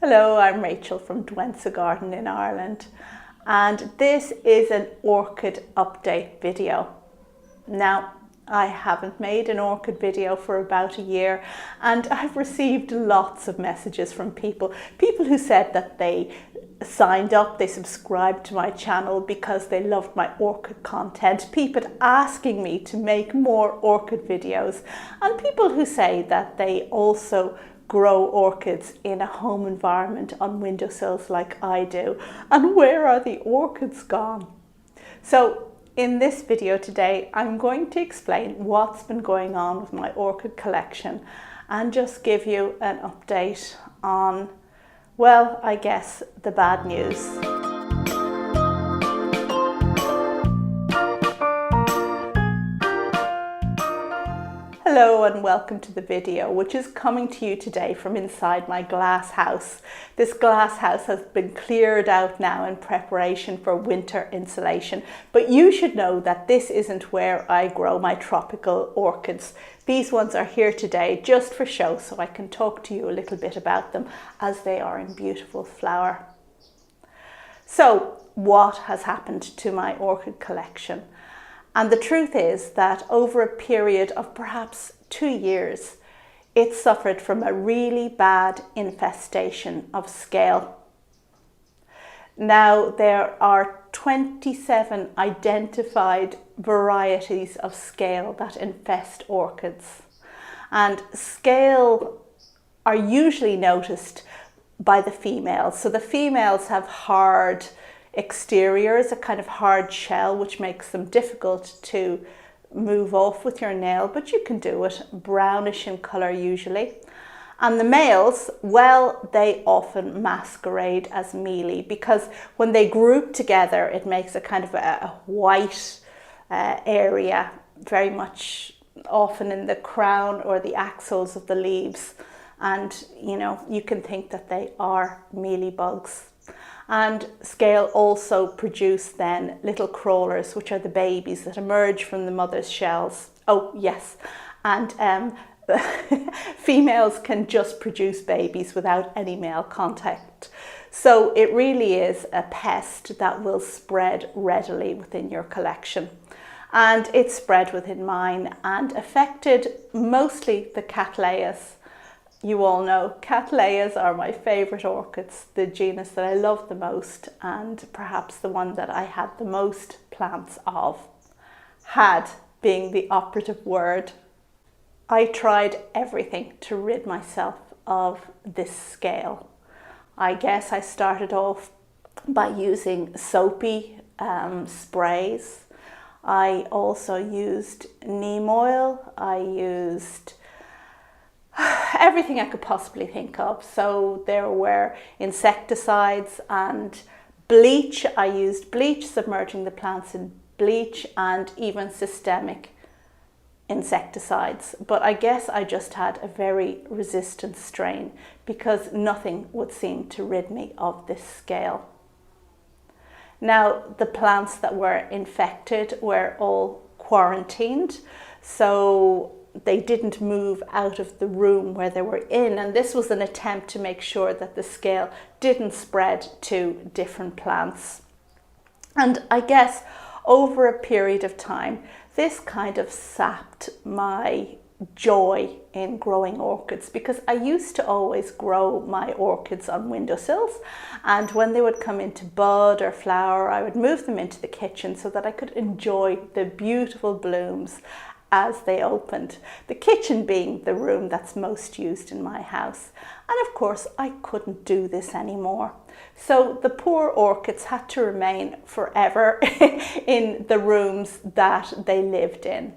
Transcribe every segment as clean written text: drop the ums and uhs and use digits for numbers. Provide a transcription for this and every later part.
Hello, I'm Rachel from Douentza Garden in Ireland, and this is an orchid update video. Now, I haven't made an orchid video for about a year, and I've received lots of messages from people who said that they signed up, they subscribed to my channel because they loved my orchid content, people asking me to make more orchid videos, and people who say that they also grow orchids in a home environment on windowsills like I do. And where are the orchids gone? So in this video today, I'm going to explain what's been going on with my orchid collection and just give you an update on, well, I guess the bad news. Hello and welcome to the video, which is coming to you today from inside my glass house. This glass house has been cleared out now in preparation for winter insulation, but you should know that this isn't where I grow my tropical orchids. These ones are here today just for show, so I can talk to you a little bit about them as they are in beautiful flower. So what has happened to my orchid collection? And the truth is that over a period of perhaps 2 years, it suffered from a really bad infestation of scale. Now, there are 27 identified varieties of scale that infest orchids. And scale are usually noticed by the females. So the females have hard exteriors, a kind of hard shell, which makes them difficult to move off with your nail, but you can do it, brownish in colour usually. And the males, well, they often masquerade as mealy because when they group together, it makes a kind of a white area, very much often in the crown or the axils of the leaves. And, you know, you can think that they are mealy bugs. And scale also produce then little crawlers, which are the babies that emerge from the mother's shells. Oh yes, and females can just produce babies without any male contact. So it really is a pest that will spread readily within your collection. And it spread within mine and affected mostly the Cattleyas. You all know Cattleyas are my favourite orchids, the genus that I love the most and perhaps the one that I had the most plants of. Had being the operative word. I tried everything to rid myself of this scale. I guess I started off by using soapy sprays. I also used neem oil. I used everything I could possibly think of. So there were insecticides and bleach. I used bleach, submerging the plants in bleach, and even systemic insecticides. But I guess I just had a very resistant strain because nothing would seem to rid me of this scale. Now, the plants that were infected were all quarantined, so they didn't move out of the room where they were in, and this was an attempt to make sure that the scale didn't spread to different plants. And I guess over a period of time, this kind of sapped my joy in growing orchids, because I used to always grow my orchids on windowsills, and when they would come into bud or flower, I would move them into the kitchen so that I could enjoy the beautiful blooms as they opened, the kitchen being the room that's most used in my house. And of course, I couldn't do this anymore. So the poor orchids had to remain forever in the rooms that they lived in.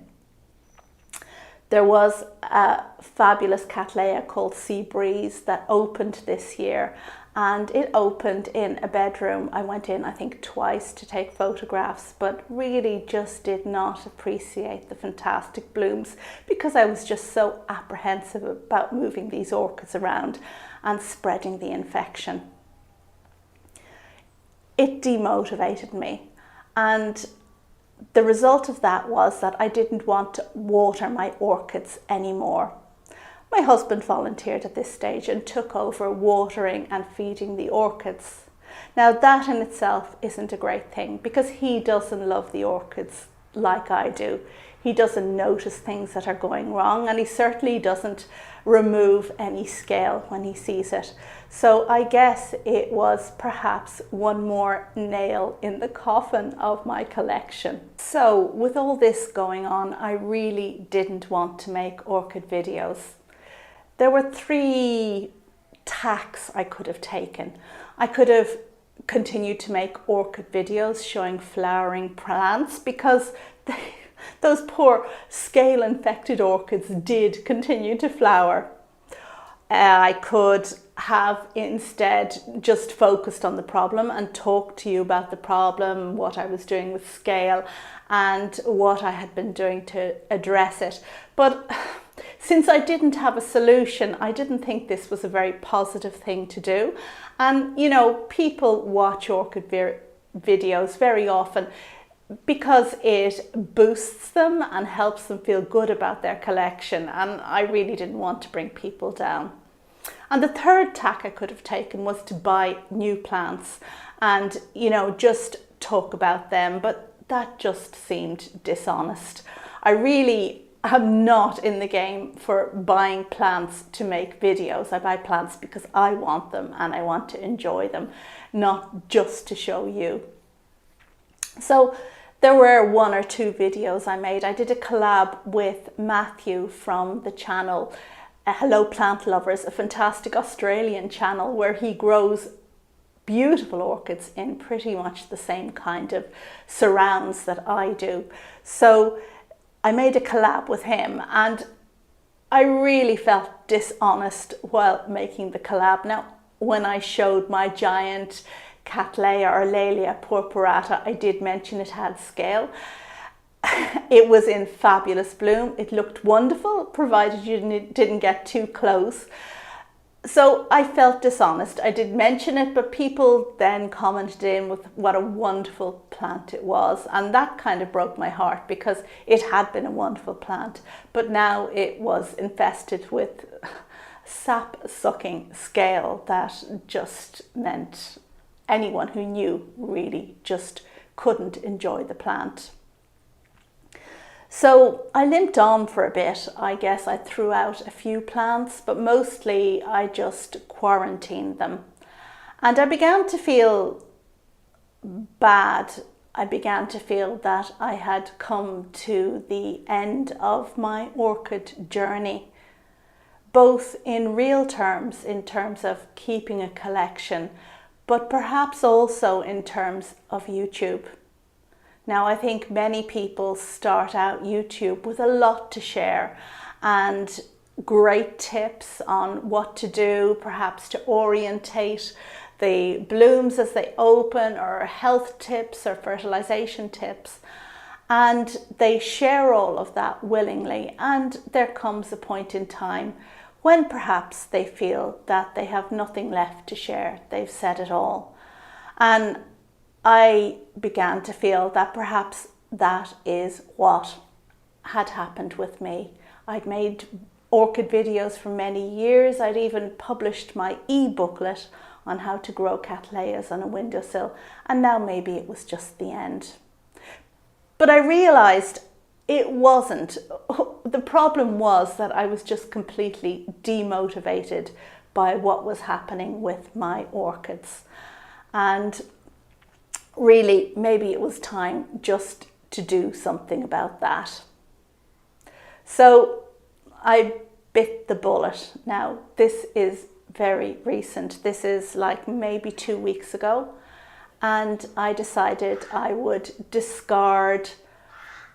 There was a fabulous Cattleya called Sea Breeze that opened this year, and it opened in a bedroom. I went in, I think, twice to take photographs, but really just did not appreciate the fantastic blooms because I was just so apprehensive about moving these orchids around and spreading the infection. It demotivated me, and the result of that was that I didn't want to water my orchids anymore. My husband volunteered at this stage and took over watering and feeding the orchids. Now that in itself isn't a great thing because he doesn't love the orchids like I do. He doesn't notice things that are going wrong, and he certainly doesn't remove any scale when he sees it. So I guess it was perhaps one more nail in the coffin of my collection. So with all this going on, I really didn't want to make orchid videos. There were 3 tacks I could have taken. I could have continued to make orchid videos showing flowering plants because those poor scale infected orchids did continue to flower. I could have instead just focused on the problem and talked to you about the problem, what I was doing with scale and what I had been doing to address it. But since I didn't have a solution, I didn't think this was a very positive thing to do. And you know, people watch orchid videos very often because it boosts them and helps them feel good about their collection, and I really didn't want to bring people down. And the 3rd tack I could have taken was to buy new plants and, you know, just talk about them, but that just seemed dishonest. I really am not in the game for buying plants to make videos. I buy plants because I want them and I want to enjoy them, not just to show you. So there were 1 or 2 videos I made. I did a collab with Matthew from the channel Hello Plant Lovers, a fantastic Australian channel where he grows beautiful orchids in pretty much the same kind of surrounds that I do. So I made a collab with him and I really felt dishonest while making the collab. Now, when I showed my giant Cattleya or Laelia purpurata, I did mention it had scale. It was in fabulous bloom. It looked wonderful, provided you didn't get too close. So I felt dishonest. I did mention it, but people then commented in with what a wonderful plant it was. And that kind of broke my heart because it had been a wonderful plant, but now it was infested with sap-sucking scale that just meant anyone who knew really just couldn't enjoy the plant. So I limped on for a bit. I guess I threw out a few plants, but mostly I just quarantined them. And I began to feel bad. I began to feel that I had come to the end of my orchid journey, both in real terms, in terms of keeping a collection, but perhaps also in terms of YouTube. Now, I think many people start out YouTube with a lot to share and great tips on what to do, perhaps to orientate the blooms as they open, or health tips or fertilization tips. And they share all of that willingly. And there comes a point in time when perhaps they feel that they have nothing left to share. They've said it all. And I began to feel that perhaps that is what had happened with me. I'd made orchid videos for many years. I'd even published my e-booklet on how to grow Cattleyas on a windowsill, and now maybe it was just the end. But I realized it wasn't. The problem was that I was just completely demotivated by what was happening with my orchids. And really, maybe it was time just to do something about that. So I bit the bullet. Now, this is very recent. This is like maybe 2 weeks ago. And I decided I would discard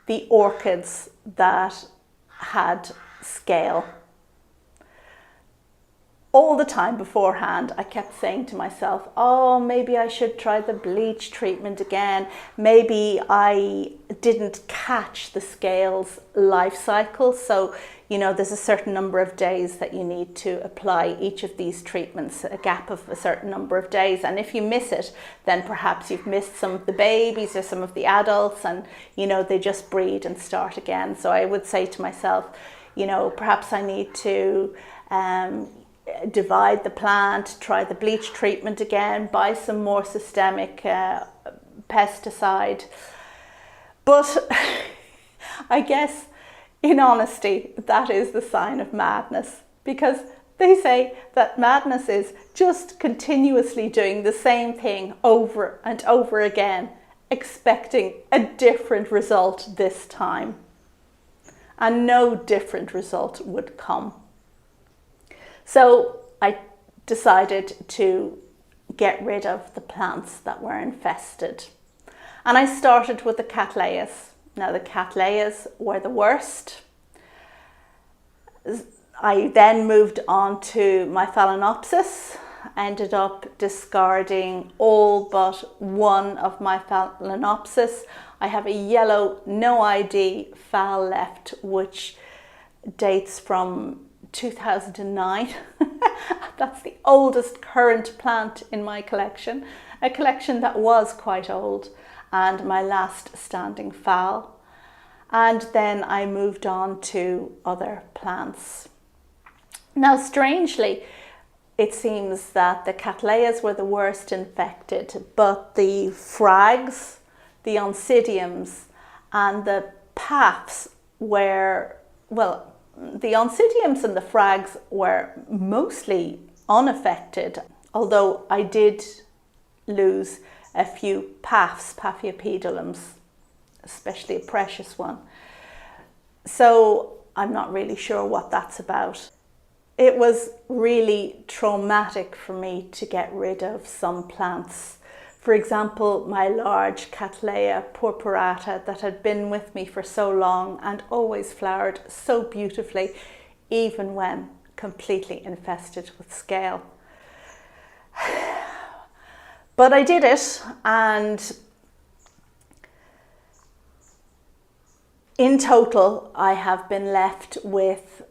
the orchids that had scale. All the time beforehand, I kept saying to myself, oh, maybe I should try the bleach treatment again. Maybe I didn't catch the scale's life cycle. So, you know, there's a certain number of days that you need to apply each of these treatments, a gap of a certain number of days. And if you miss it, then perhaps you've missed some of the babies or some of the adults, and, you know, they just breed and start again. So I would say to myself, you know, perhaps I need to divide the plant, try the bleach treatment again, buy some more systemic pesticide. But I guess, in honesty, that is the sign of madness, because they say that madness is just continuously doing the same thing over and over again, expecting a different result this time. And no different result would come. So I decided to get rid of the plants that were infested. And I started with the Cattleyas. Now the Cattleyas were the worst. I then moved on to my Phalaenopsis, ended up discarding all but one of my Phalaenopsis. I have a yellow no ID phal left, which dates from 2009. That's the oldest current plant in my collection, a collection that was quite old, and my last standing phal. And then I moved on to other plants. Now, strangely, it seems that the Cattleyas were the worst infected, but the frags, the oncidiums, and the paphs were, well, the oncidiums and the frags were mostly unaffected, although I did lose a few paphs, Paphiopedilums, especially a precious one. So I'm not really sure what that's about. It was really traumatic for me to get rid of some plants. For example, my large Cattleya purpurata that had been with me for so long and always flowered so beautifully, even when completely infested with scale. But I did it, and in total I have been left with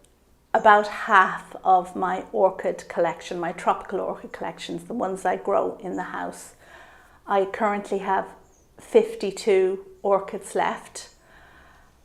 about half of my orchid collection, my tropical orchid collections, the ones I grow in the house. I currently have 52 orchids left,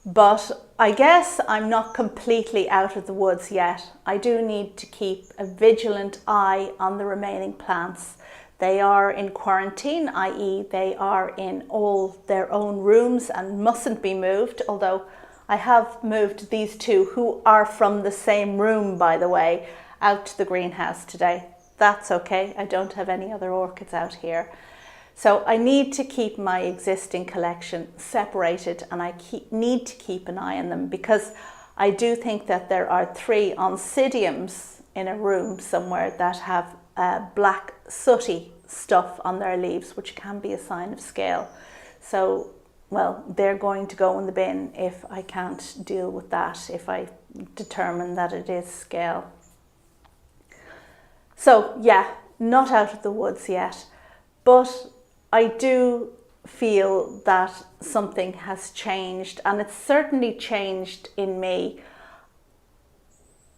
but I guess I'm not completely out of the woods yet. I do need to keep a vigilant eye on the remaining plants. They are in quarantine, i.e. they are in all their own rooms and mustn't be moved, although I have moved these two, who are from the same room, by the way, out to the greenhouse today. That's okay, I don't have any other orchids out here. So I need to keep my existing collection separated, and I need to keep an eye on them, because I do think that there are 3 oncidiums in a room somewhere that have black sooty stuff on their leaves, which can be a sign of scale. So, well, they're going to go in the bin if I can't deal with that, if I determine that it is scale. So yeah, not out of the woods yet, but I do feel that something has changed, and it's certainly changed in me.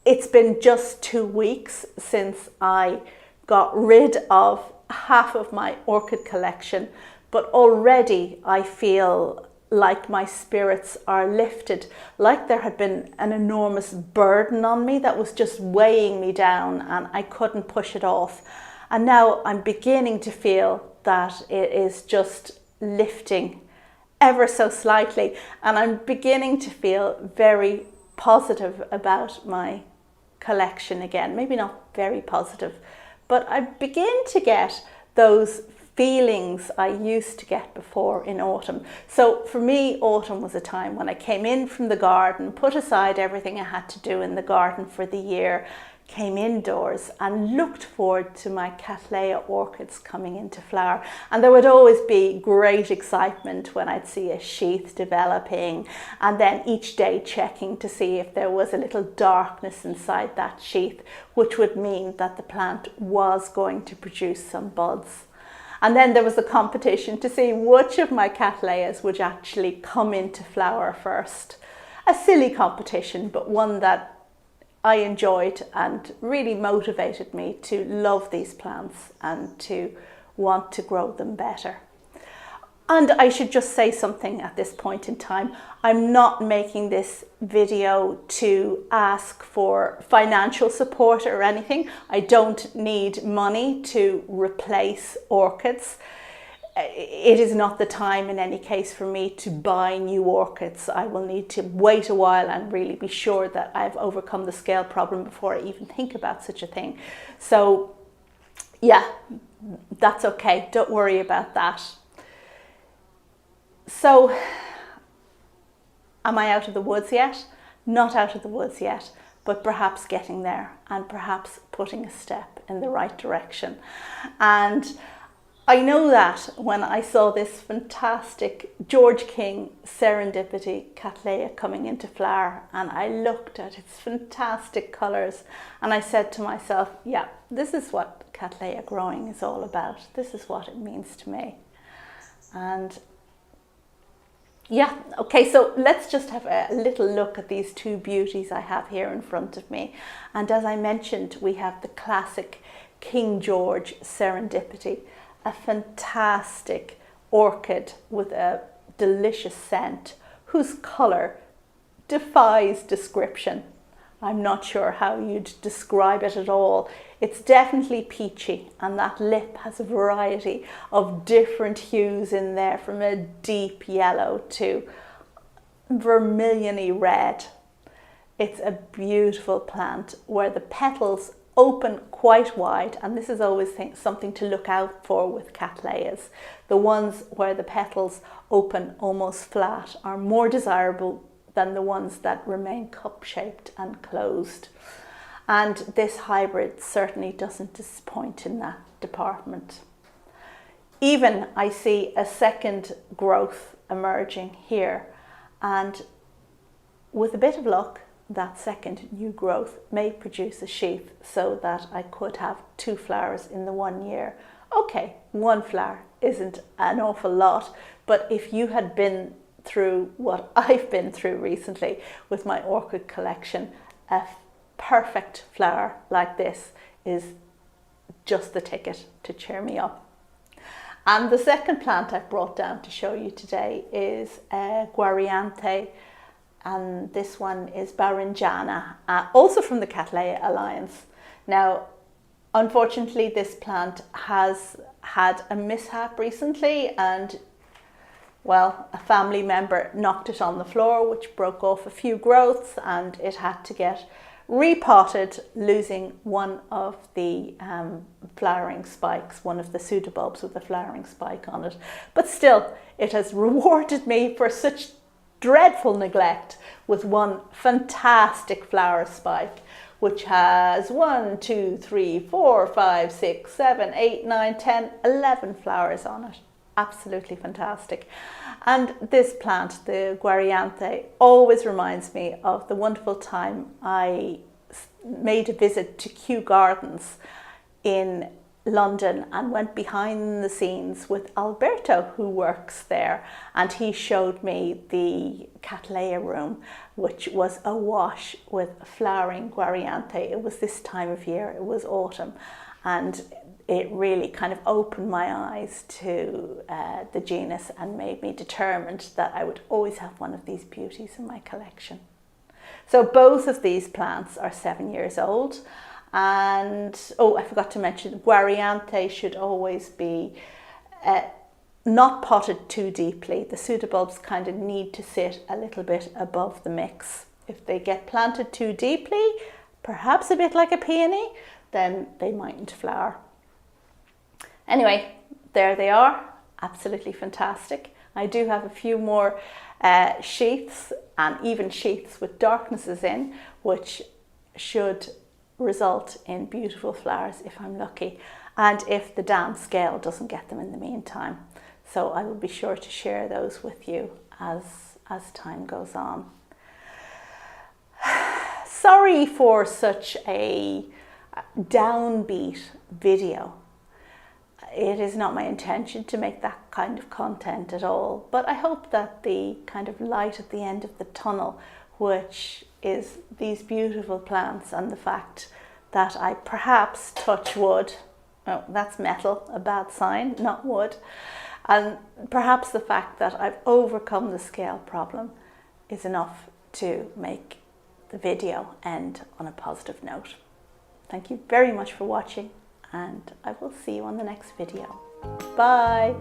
It's been just 2 weeks since I got rid of half of my orchid collection, but already I feel like my spirits are lifted, like there had been an enormous burden on me that was just weighing me down and I couldn't push it off. And now I'm beginning to feel that it is just lifting ever so slightly, and I'm beginning to feel very positive about my collection again. Maybe not very positive, but I begin to get those feelings I used to get before in autumn. So for me, autumn was a time when I came in from the garden, put aside everything I had to do in the garden for the year, came indoors and looked forward to my Cattleya orchids coming into flower. And there would always be great excitement when I'd see a sheath developing, and then each day checking to see if there was a little darkness inside that sheath, which would mean that the plant was going to produce some buds. And then there was a competition to see which of my Cattleyas would actually come into flower first. A silly competition, but one that I enjoyed and really motivated me to love these plants and to want to grow them better. And I should just say something at this point in time. I'm not making this video to ask for financial support or anything. I don't need money to replace orchids. It is not the time in any case for me to buy new orchids. I will need to wait a while and really be sure that I've overcome the scale problem before I even think about such a thing. So yeah, that's okay. Don't worry about that. So, am I out of the woods yet? Not out of the woods yet, but perhaps getting there and perhaps putting a step in the right direction. And I know that when I saw this fantastic George King Serendipity Cattleya coming into flower, and I looked at its fantastic colours, and I said to myself, yeah, this is what Cattleya growing is all about. This is what it means to me. And yeah, okay, so let's just have a little look at these two beauties I have here in front of me. And as I mentioned, we have the classic King George Serendipity, a fantastic orchid with a delicious scent whose colour defies description. I'm not sure how you'd describe it at all. It's definitely peachy, and that lip has a variety of different hues in there, from a deep yellow to vermiliony red. It's a beautiful plant where the petals open quite wide, and this is always something to look out for with Cattleyas. The ones where the petals open almost flat are more desirable than the ones that remain cup-shaped and closed. And this hybrid certainly doesn't disappoint in that department. Even I see a second growth emerging here, and with a bit of luck, that second new growth may produce a sheath so that I could have 2 flowers in the 1 year. Okay, 1 flower isn't an awful lot, but if you had been through what I've been through recently with my orchid collection, a perfect flower like this is just the ticket to cheer me up. And the second plant I've brought down to show you today is Guarianthe, and this one is Barinjana, also from the Cattleya Alliance. Now, unfortunately, this plant has had a mishap recently, and well, a family member knocked it on the floor, which broke off a few growths, and it had to get repotted, losing one of the flowering spikes, one of the pseudobulbs with a flowering spike on it. But still, it has rewarded me for such dreadful neglect with one fantastic flower spike, which has 1, 2, 3, 4, 5, 6, 7, 8, 9, 10, 11 flowers on it. Absolutely fantastic. And this plant, the Guarianthe, always reminds me of the wonderful time I made a visit to Kew Gardens in London and went behind the scenes with Alberto, who works there, and he showed me the Cattleya room, which was awash with flowering Guarianthe. It was this time of year, it was autumn, and it really kind of opened my eyes to the genus and made me determined that I would always have one of these beauties in my collection. So both of these plants are 7 years old. And, oh, I forgot to mention, Guarianthe should always be not potted too deeply. The pseudobulbs kind of need to sit a little bit above the mix. If they get planted too deeply, perhaps a bit like a peony, then they mightn't flower. Anyway, there they are, absolutely fantastic. I do have a few more sheaths, and even sheaths with darknesses in, which should result in beautiful flowers if I'm lucky, and if the damp scale doesn't get them in the meantime. So I will be sure to share those with you as time goes on. Sorry for such a downbeat video. It is not my intention to make that kind of content at all, but I hope that the kind of light at the end of the tunnel, which is these beautiful plants and the fact that I perhaps touch wood, oh, that's metal, a bad sign, not wood, And perhaps the fact that I've overcome the scale problem is enough to make the video end on a positive note. Thank you very much for watching, and I will see you on the next video. Bye!